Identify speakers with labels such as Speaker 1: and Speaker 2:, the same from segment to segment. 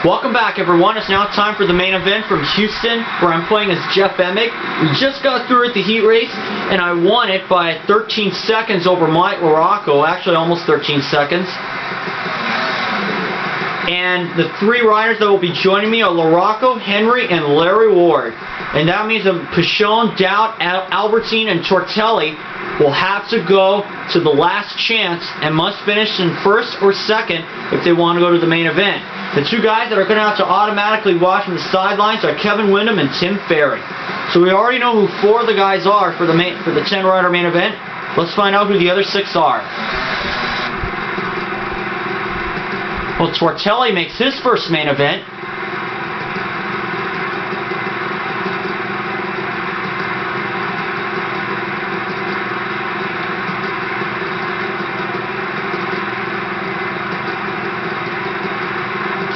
Speaker 1: Welcome back, everyone. It's now time for the main event from Houston, where I'm playing as Jeff Emig. We just got through at the heat race, and I won it by 13 seconds over Mike LaRocco, actually almost 13 seconds. And the three riders that will be joining me are LaRocco, Henry, and Larry Ward. And that means that Pichon, Dowd, Albertyn, and Tortelli will have to go to the last chance and must finish in first or second if they want to go to the main event. The two guys that are going to have to automatically watch from the sidelines are Kevin Windham and Tim Ferry. So we already know who four of the guys are for the 10-rider main event. Let's find out who the other six are. Well, Tortelli makes his first main event.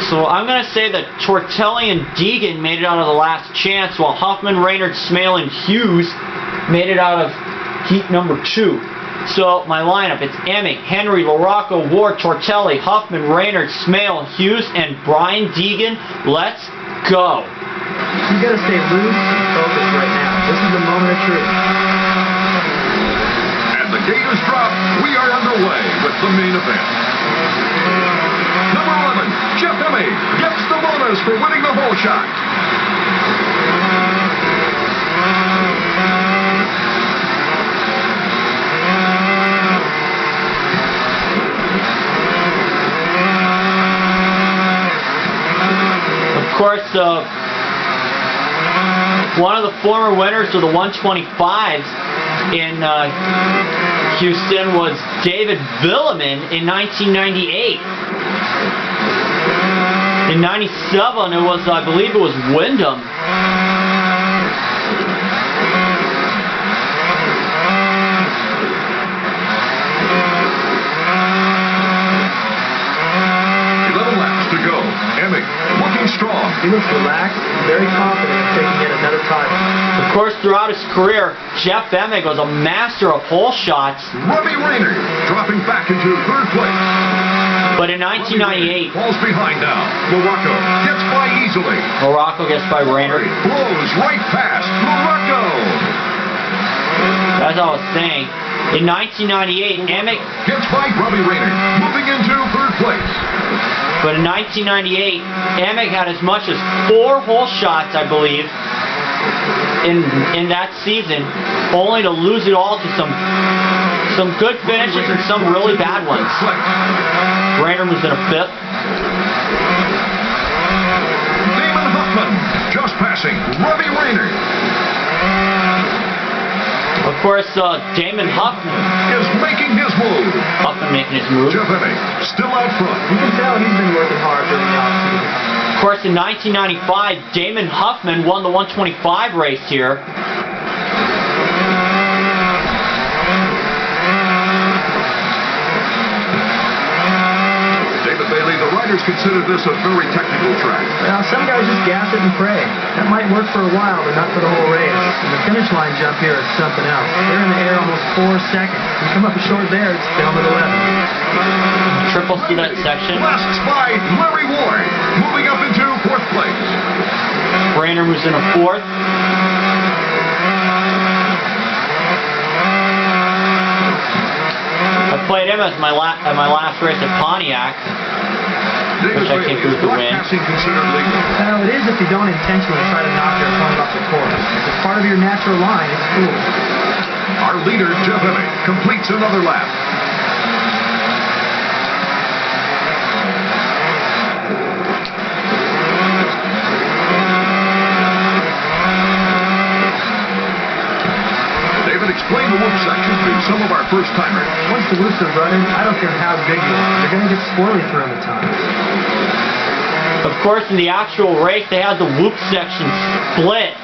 Speaker 1: So I'm going to say that Tortelli and Deegan made it out of the last chance, while Huffman, Raynard, Smale, and Hughes made it out of heat number 2. So my lineup, it's Emig, Henry, LaRocco, Ward, Tortelli, Huffman, Raynard, Smale, Hughes, and Brian Deegan. Let's go.
Speaker 2: You got to stay loose and focused right now. This is the moment of truth.
Speaker 3: And the gate is dropped. We are underway with the main event. Number 11, Jeff Emig gets the bonus for winning the whole shot.
Speaker 1: Of course, one of the former winners of the 125s in Houston was David Villeman in 1998. In 97, it was, I believe it was Windham.
Speaker 3: Strong.
Speaker 2: He looks relaxed, very confident in taking yet another title.
Speaker 1: Of course, throughout his career, Jeff Emig was a master of hole shots.
Speaker 3: Robbie Raynard dropping back into third place.
Speaker 1: But in 1998,
Speaker 3: falls behind now. LaRocco gets by easily.
Speaker 1: LaRocco gets by Raynard.
Speaker 3: Blows right past LaRocco.
Speaker 1: As I was saying, in 1998, Emig
Speaker 3: gets by Robbie Raynard, moving into third place.
Speaker 1: But in 1998, Emig had as much as 4 hole shots, I believe, in that season, only to lose it all to some good finishes and some really bad ones. Raynard was in a 5th.
Speaker 3: Damon Huffman just passing Robbie Raynard.
Speaker 1: Of course, Damon Huffman
Speaker 3: is making his move.
Speaker 1: Huffman making his move.
Speaker 3: Jeff Emig still out front.
Speaker 2: You can tell he's been working hard during the offseason.
Speaker 1: Of course, in 1995, Damon Huffman won the 125 race here.
Speaker 3: David Bailey, the riders consider this a very technical track.
Speaker 2: Well, some guys just gas it and pray. That might work for a while, but not for the whole race. And the finish line jump here is something else. They're in the air almost 4 seconds. You come up short there, it's down at 11.
Speaker 1: Triple through that section.
Speaker 3: Blasts by Larry Ward, moving up into 4th place.
Speaker 1: Raynard was in a 4th. I played him as my last race at Pontiac, which I came through to win.
Speaker 2: Well, it is if you don't intentionally try to knock your opponent off the course. If it's part of your natural line, it's cool.
Speaker 3: Our leader, Jeff Emig, completes another lap. Explain the whoop section to some of our first-timers.
Speaker 2: Once the whoops are running, I don't care how good you are. You're going to get squirrely through them at times.
Speaker 1: Of course, in the actual race, they had the whoop section split.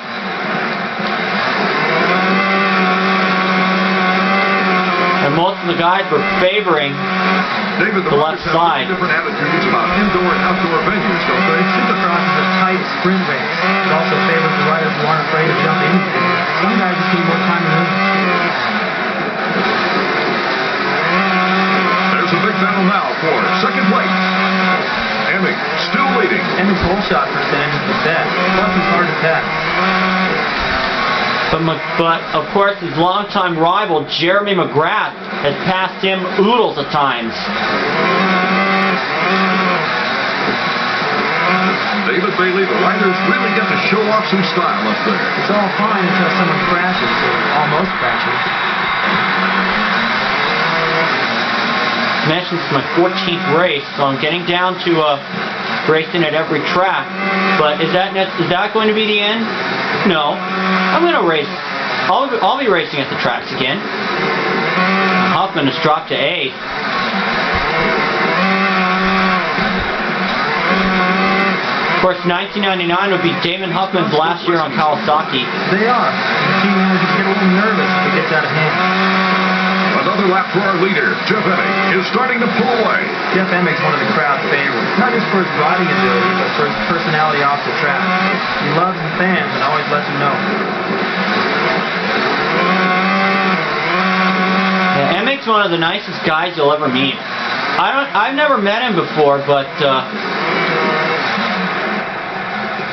Speaker 1: And most of the guys were favoring
Speaker 3: the
Speaker 1: left side.
Speaker 3: Different attitudes about indoor and outdoor venues, don't they?
Speaker 2: Supercross is a tight sprint race. It also favors the riders who aren't afraid to jump into it. Some guys just need more time to move.
Speaker 3: There's a big battle now for second place. Emig still leading.
Speaker 2: And Emig's hole shot percentage is the best. Plus, he's hard to pass.
Speaker 1: But of course, his longtime rival, Jeremy McGrath, has passed him oodles of times.
Speaker 3: David Bailey, the riders really get to show off some style up there.
Speaker 2: It's all fine until someone crashes, or almost crashes.
Speaker 1: Mentioned it's my 14th race, so I'm getting down to racing at every track. But is that going to be the end? No. I'm going to race. I'll be racing at the tracks again. Huffman has dropped to 8th. Of course, 1999 would be Damon Huffman's last year on Kawasaki.
Speaker 2: They are. The team managers get a little nervous if it gets out of hand.
Speaker 3: Another lap for our leader, Jeff Emig, is starting to pull away.
Speaker 2: Jeff Emig's one of the crowd's favorites, not just for his riding ability, but for his personality off the track. He loves the fans and always lets them know.
Speaker 1: Yeah, Emig's one of the nicest guys you'll ever meet. I've never met him before, but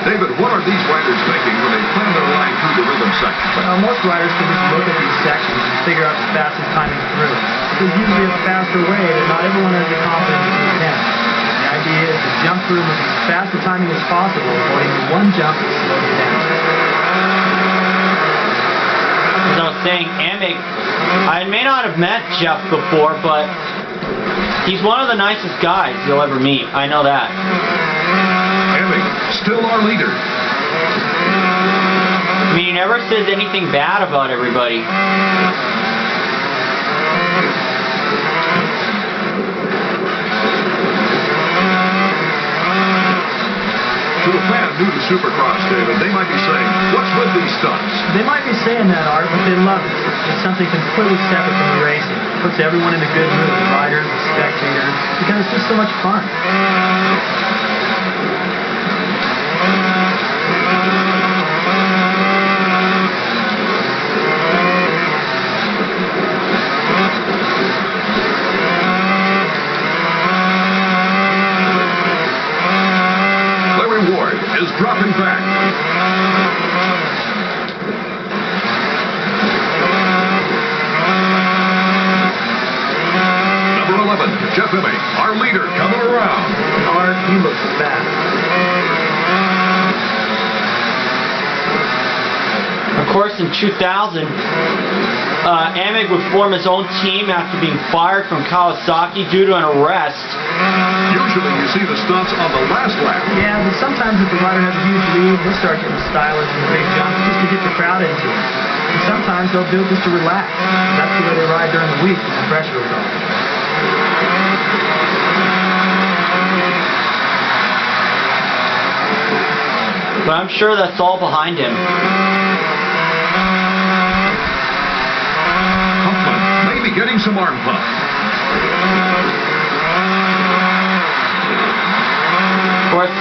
Speaker 3: David, what are these riders thinking when they plan their line through the rhythm section?
Speaker 2: Well, most riders can just look at these sections and figure out the fastest timing through. There's usually a faster way, but not everyone has the confidence to attempt. The idea is to jump through with as fast a timing as possible, avoiding the one jump that slows you down.
Speaker 1: as I was saying, Emig, I may not have met Jeff before, but he's one of the nicest guys you'll ever meet. I know that.
Speaker 3: Still our leader.
Speaker 1: I mean, he never says anything bad about everybody.
Speaker 3: To a fan new to Supercross, David, they might be saying, what's with these stunts?
Speaker 2: They might be saying that, Art, but they love it. It's something completely separate from the racing. It puts everyone in a good mood, the riders, the spectators, because it's just so much fun.
Speaker 3: Is dropping back. Number 11, Jeff Emig, our leader, coming around.
Speaker 2: Art, he looks fast.
Speaker 1: Of course, in 2000, Emig would form his own team after being fired from Kawasaki due to an arrest.
Speaker 3: Usually you see the stunts on the last lap.
Speaker 2: Yeah, but sometimes if the rider has a huge lead, they'll start getting stylish in the big jumps just to get the crowd into it. And sometimes they'll do it just to relax. That's the way they ride during the week when the pressure is on.
Speaker 1: But I'm sure that's all behind him.
Speaker 3: Huffman may be getting some arm pump.
Speaker 1: Of course,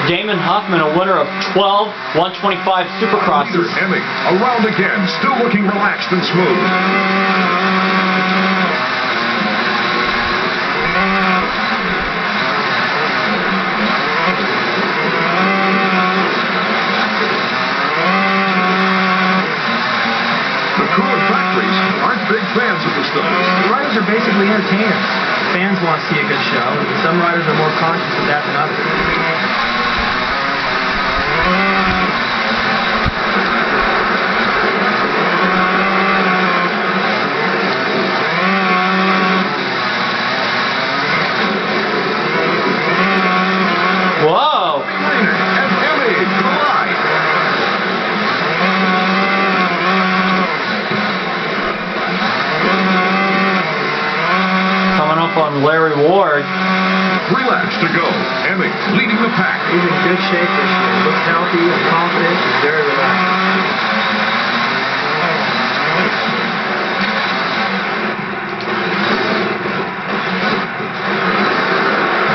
Speaker 1: Damon Huffman, a winner of 12 125 Supercrosses.
Speaker 3: Leader Emig, around again, still looking relaxed and smooth. The crew and factories aren't big fans of the stunts.
Speaker 2: The riders are basically entertainers. Fans want to see a good show, and some riders are more conscious of that than others.
Speaker 1: Whoa!
Speaker 3: And Emig collide.
Speaker 1: Coming up on Larry Ward.
Speaker 3: 3 laps to go. Emig leading the pack.
Speaker 2: He's in good shape this year. He looks healthy and confident and very relaxed.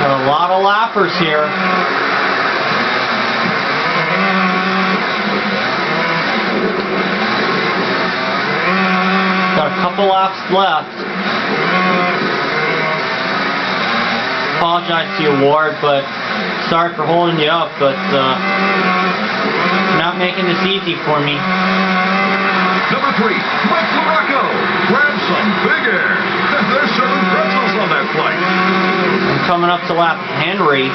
Speaker 1: A lot of lappers here. Got a couple laps left. Apologize to you, Ward, but Sorry for holding you up, but not making this easy for me.
Speaker 3: Number 3, Mike LaRocco. Grab some big air. They're serving pretzels on that flight.
Speaker 1: And coming up to lap Henry.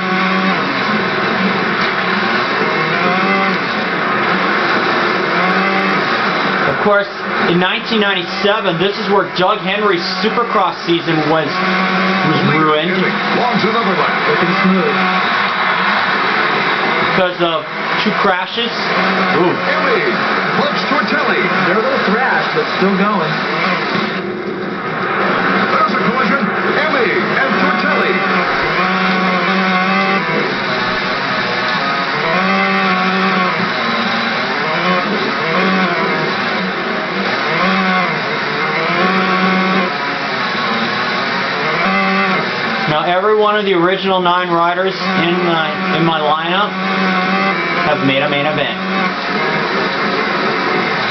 Speaker 1: Of course, in 1997, this is where Doug Henry's Supercross season was ruined.
Speaker 3: Longs another lap.
Speaker 2: Looking smooth.
Speaker 1: Because of 2 crashes. Ooh.
Speaker 3: Emig punch Tortelli.
Speaker 2: They're a little thrashed, but still going.
Speaker 3: There's a collision. Emig and Tortelli.
Speaker 1: Now, every one of the original 9 riders in my lineup have made a main event.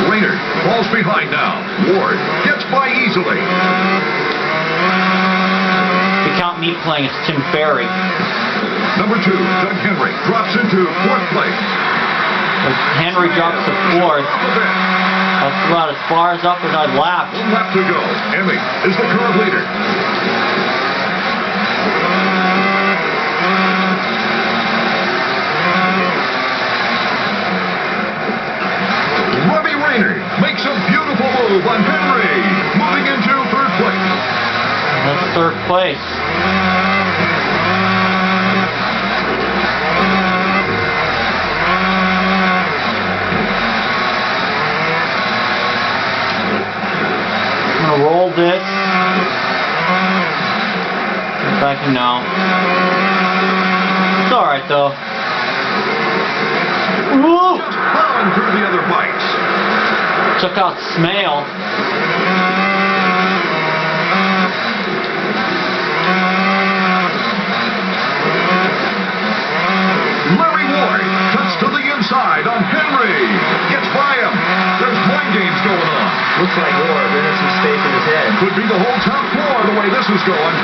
Speaker 3: Raynard falls behind now. Ward gets by easily.
Speaker 1: If you count me playing, it's Tim Ferry.
Speaker 3: Number 2, Doug Henry drops into 4th place.
Speaker 1: If Henry drops to 4th. That's about as far as up as I've lapped.
Speaker 3: 1 lap to go. Emig is the current leader. Raynard makes a beautiful move on Henry, moving into 3rd place.
Speaker 1: That's 3rd place. I'm gonna roll this. If I can now. It's alright though. Woo!
Speaker 3: Just plowing through the other bikes.
Speaker 1: Took out Smale.
Speaker 3: Larry Ward cuts to the inside on Henry. Gets by him. There's mind games going on.
Speaker 2: Looks like Ward in some space in his head.
Speaker 3: Could be the whole top 4 the way this is going.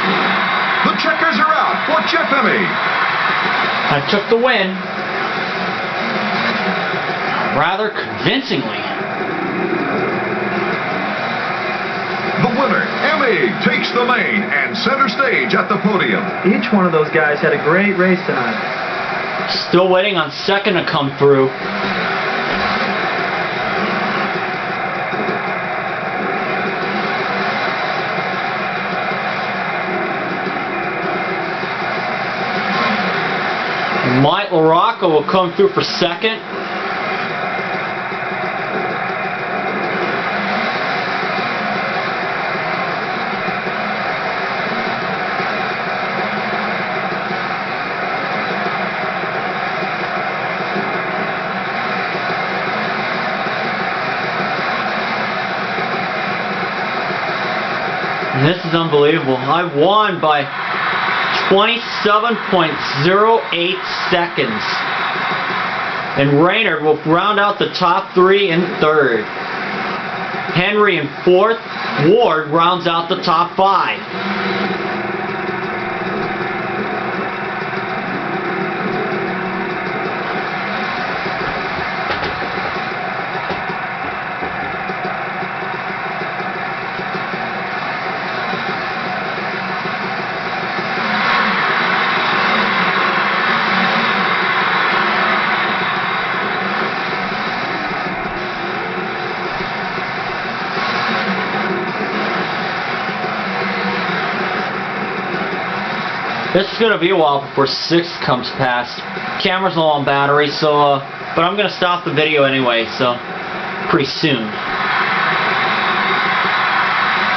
Speaker 3: The checkers are out for Jeff Emig.
Speaker 1: I took the win. Rather convincingly.
Speaker 3: The winner, Emig, takes the main and center stage at the podium.
Speaker 2: Each one of those guys had a great race tonight.
Speaker 1: Still waiting on 2nd to come through. Mike LaRocco will come through for 2nd. This is unbelievable. I won by 27.08 seconds. And Raynard will round out the top 3 in 3rd. Henry in 4th. Ward rounds out the top 5. This is going to be a while before 6th comes past. Camera's low on battery, so but I'm going to stop the video anyway, so pretty soon.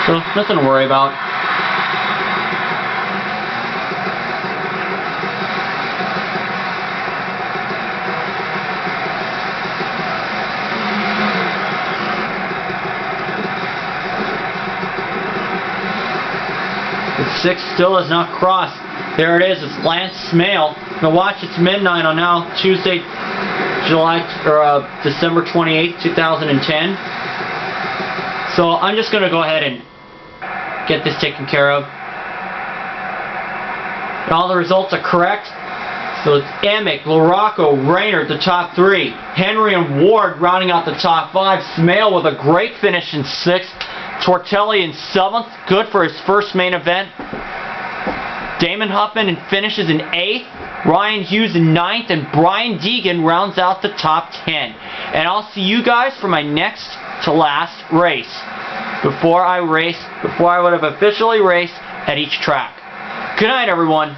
Speaker 1: So nothing to worry about. The 6th still has not crossed. There it is. It's Lance Smale. Now watch. It's midnight on now Tuesday, December 28th, 2010. So I'm just going to go ahead and get this taken care of. And all the results are correct. So it's Emig, LaRocco, Rayner at the top 3. Henry and Ward rounding out the top 5. Smale with a great finish in 6th. Tortelli in 7th. Good for his first main event. Damon Huffman finishes in 8th. Ryan Hughes in 9th. And Brian Deegan rounds out the top 10. And I'll see you guys for my next to last race. Before I would have officially raced at each track. Good night, everyone.